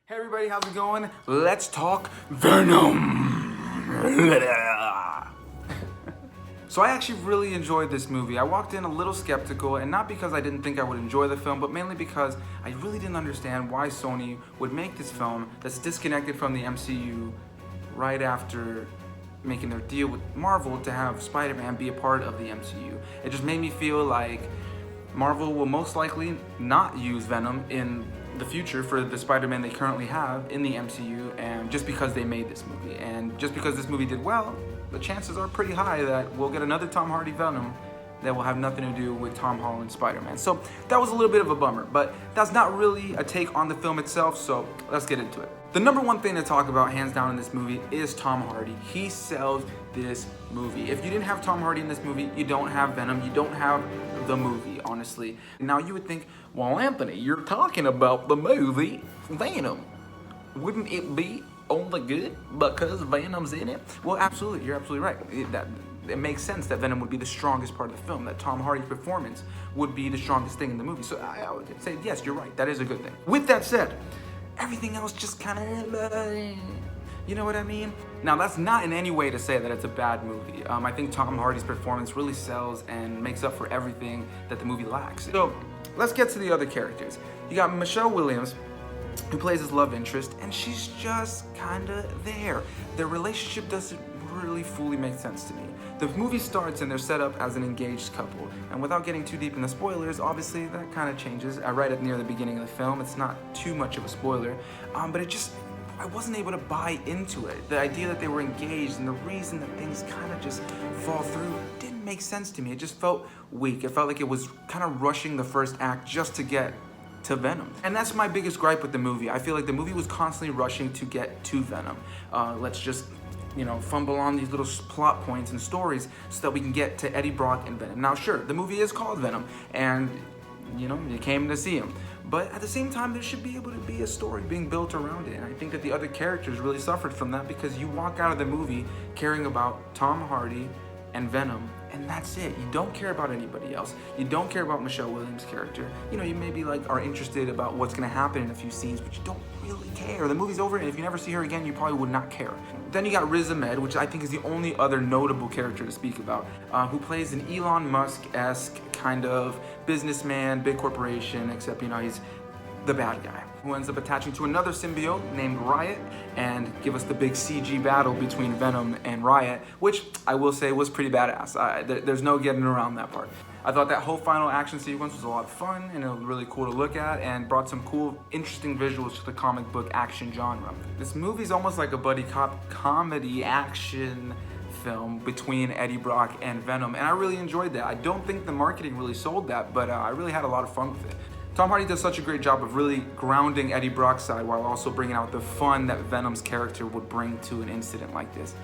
Hey everybody, how's it going? Let's talk Venom! So I actually really enjoyed this movie. I walked in a little skeptical, and not because I didn't think I would enjoy the film, but mainly because I really didn't understand why Sony would make this film that's disconnected from the MCU right after making their deal with Marvel to have Spider-Man be a part of the MCU. It just made me feel like Marvel will most likely not use Venom in the future for the Spider-Man they currently have in the MCU, and just because they made this movie. And just because this movie did well, the chances are pretty high that we'll get another Tom Hardy Venom that will have nothing to do with Tom Holland's Spider-Man. So that was a little bit of a bummer, but that's not really a take on the film itself, so let's get into it. The number one thing to talk about, hands down, in this movie is Tom Hardy. He sells this movie. If you didn't have Tom Hardy in this movie, you don't have Venom, you don't have the movie, honestly. Now you would think, well, Anthony, you're talking about the movie Venom. Wouldn't it be only good because Venom's in it? Well, absolutely, you're absolutely right. It makes sense that Venom would be the strongest part of the film, that Tom Hardy's performance would be the strongest thing in the movie. So I would say, yes, you're right, that is a good thing. With that said, everything else just kind of, you know what I mean? Now, that's not in any way to say that it's a bad movie. I think Tom Hardy's performance really sells and makes up for everything that the movie lacks. So let's get to the other characters. You got Michelle Williams, who plays his love interest, and she's just kind of there. Their relationship doesn't really fully make sense to me. The movie starts and they're set up as an engaged couple, and without getting too deep in the spoilers, obviously that kind of changes right up near the beginning of the film. It's not too much of a spoiler, but I wasn't able to buy into it. The idea that they were engaged and the reason that things kind of just fall through didn't make sense to me. It just felt weak. It felt like it was kind of rushing the first act just to get to Venom. And that's my biggest gripe with the movie. I feel like the movie was constantly rushing to get to Venom. Let's just, fumble on these little plot points and stories so that we can get to Eddie Brock and Venom. Now, sure, the movie is called Venom, and, you came to see him. But at the same time, there should be able to be a story being built around it. And I think that the other characters really suffered from that, because you walk out of the movie caring about Tom Hardy and Venom, and that's it. You don't care about anybody else. You don't care about Michelle Williams' character. You maybe are interested about what's gonna happen in a few scenes, but you don't really care. The movie's over, and if you never see her again, you probably would not care. Then you got Riz Ahmed, which I think is the only other notable character to speak about, who plays an Elon Musk-esque kind of businessman, big corporation, except, he's the bad guy, who ends up attaching to another symbiote named Riot and give us the big CG battle between Venom and Riot, which I will say was pretty badass. There's no getting around that part. I thought that whole final action sequence was a lot of fun, and it was really cool to look at, and brought some cool, interesting visuals to the comic book action genre. This movie's almost like a buddy cop comedy action film between Eddie Brock and Venom, and I really enjoyed that. I don't think the marketing really sold that, but I really had a lot of fun with it. Tom Hardy does such a great job of really grounding Eddie Brock's side while also bringing out the fun that Venom's character would bring to an incident like this.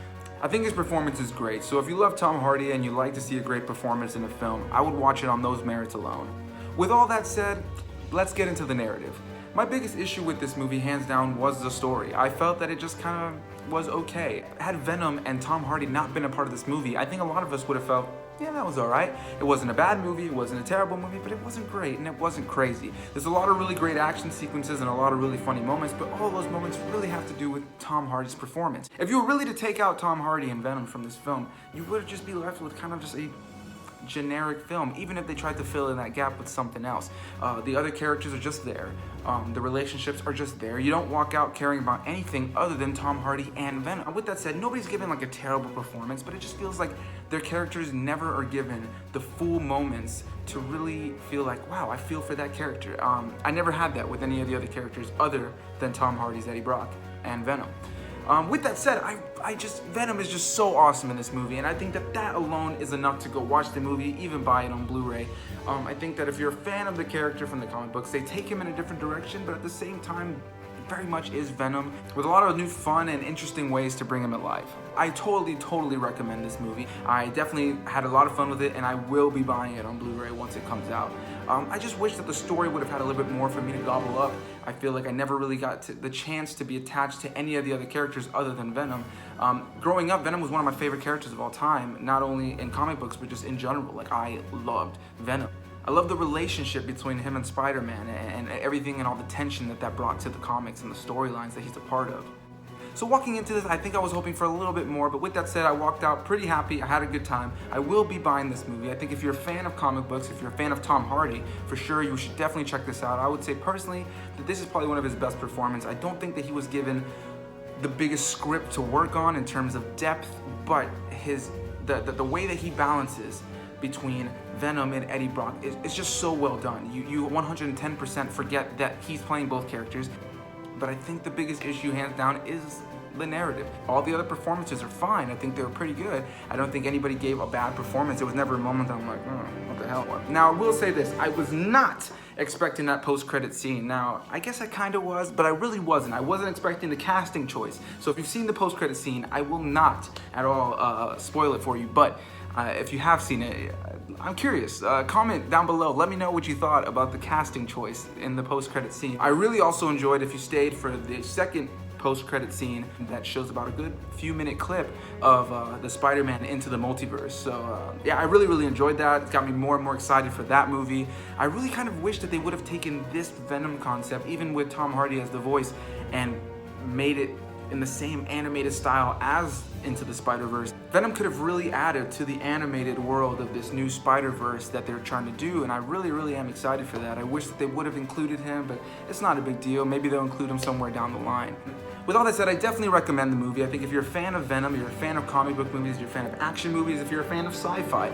I think his performance is great, so if you love Tom Hardy and you like to see a great performance in a film, I would watch it on those merits alone. With all that said, let's get into the narrative. My biggest issue with this movie, hands down, was the story. I felt that it just kind of was okay. Had Venom and Tom Hardy not been a part of this movie, I think a lot of us would have felt, yeah, that was alright. It wasn't a bad movie, it wasn't a terrible movie, but it wasn't great and it wasn't crazy. There's a lot of really great action sequences and a lot of really funny moments, but all those moments really have to do with Tom Hardy's performance. If you were really to take out Tom Hardy and Venom from this film, you would just be left with kind of just a generic film, even if they tried to fill in that gap with something else. The other characters are just there. The relationships are just there. You don't walk out caring about anything other than Tom Hardy and Venom. With that said, nobody's given a terrible performance, but it just feels like their characters never are given the full moments to really feel like, wow, I feel for that character. I never had that with any of the other characters other than Tom Hardy's Eddie Brock and Venom. With that said, Venom is just so awesome in this movie, and I think that alone is enough to go watch the movie, even buy it on Blu-ray. I think that if you're a fan of the character from the comic books, they take him in a different direction, but at the same time, very much is Venom, with a lot of new fun and interesting ways to bring him alive. I totally recommend this movie. I definitely had a lot of fun with it, and I will be buying it on Blu-ray once it comes out. I just wish that the story would have had a little bit more for me to gobble up. I feel like I never really got the chance to be attached to any of the other characters other than Venom. Growing up, Venom was one of my favorite characters of all time, not only in comic books, but just in general. I loved Venom. I love the relationship between him and Spider-Man and everything and all the tension that brought to the comics and the storylines that he's a part of. So walking into this, I think I was hoping for a little bit more, but with that said, I walked out pretty happy. I had a good time. I will be buying this movie. I think if you're a fan of comic books, if you're a fan of Tom Hardy, for sure, you should definitely check this out. I would say personally that this is probably one of his best performances. I don't think that he was given the biggest script to work on in terms of depth, but the way that he balances between Venom and Eddie Brock is just so well done. You 110% forget that he's playing both characters, but I think the biggest issue, hands down, is the narrative. All the other performances are fine. I think they were pretty good. I don't think anybody gave a bad performance. It was never a moment that I'm like, oh, what the hell? Now, I will say this. I was not expecting that post-credit scene. Now, I guess I kind of was, but I really wasn't. I wasn't expecting the casting choice. So if you've seen the post-credit scene, I will not at all spoil it for you, but if you have seen it, I'm curious. Comment down below. Let me know what you thought about the casting choice in the post-credit scene. I really also enjoyed, if you stayed for the second post-credit scene that shows about a good few-minute clip of the Spider-Man Into the Multiverse. So yeah, I really enjoyed that. It's got me more and more excited for that movie. I really kind of wish that they would have taken this Venom concept, even with Tom Hardy as the voice, and made it in the same animated style as Into the Spider-Verse. Venom could have really added to the animated world of this new Spider-Verse that they're trying to do, and I really am excited for that. I wish that they would have included him, but it's not a big deal. Maybe they'll include him somewhere down the line. With all that said, I definitely recommend the movie. I think if you're a fan of Venom, you're a fan of comic book movies, you're a fan of action movies, if you're a fan of sci-fi,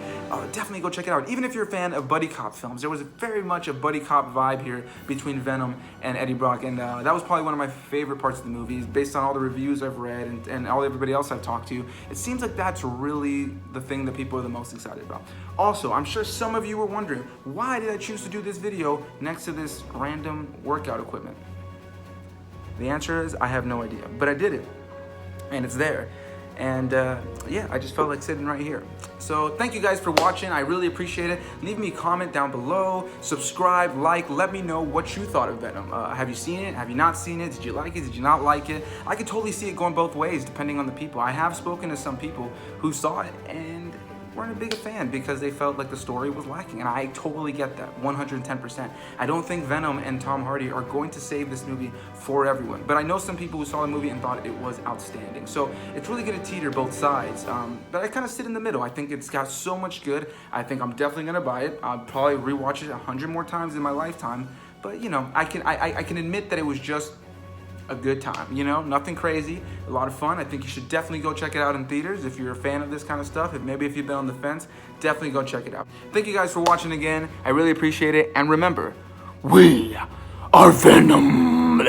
definitely go check it out. Even if you're a fan of buddy cop films, there was very much a buddy cop vibe here between Venom and Eddie Brock, and that was probably one of my favorite parts of the movie, based on all the reviews I've read and everybody else I've talked to. It seems like that's really the thing that people are the most excited about. Also, I'm sure some of you were wondering, why did I choose to do this video next to this random workout equipment? The answer is, I have no idea, but I did it, and it's there. And yeah, I just felt like sitting right here. So thank you guys for watching. I really appreciate it. Leave me a comment down below, subscribe, like, let me know what you thought of Venom. Have you seen it? Have you not seen it? Did you like it? Did you not like it? I could totally see it going both ways depending on the people. I have spoken to some people who saw it and weren't a big fan because they felt like the story was lacking, and I totally get that, 110%. I don't think Venom and Tom Hardy are going to save this movie for everyone, but I know some people who saw the movie and thought it was outstanding. So it's really going to teeter both sides, but I kind of sit in the middle. I think it's got so much good. I think I'm definitely going to buy it. I'll probably rewatch it 100 more times in my lifetime, but you know, I can admit that it was just a good time, you know, nothing crazy, a lot of fun. I think you should definitely go check it out in theaters if you're a fan of this kind of stuff. Maybe if you've been on the fence, definitely go check it out. Thank you guys for watching again. I really appreciate it. And remember, we are Venom.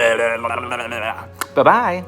Bye-bye.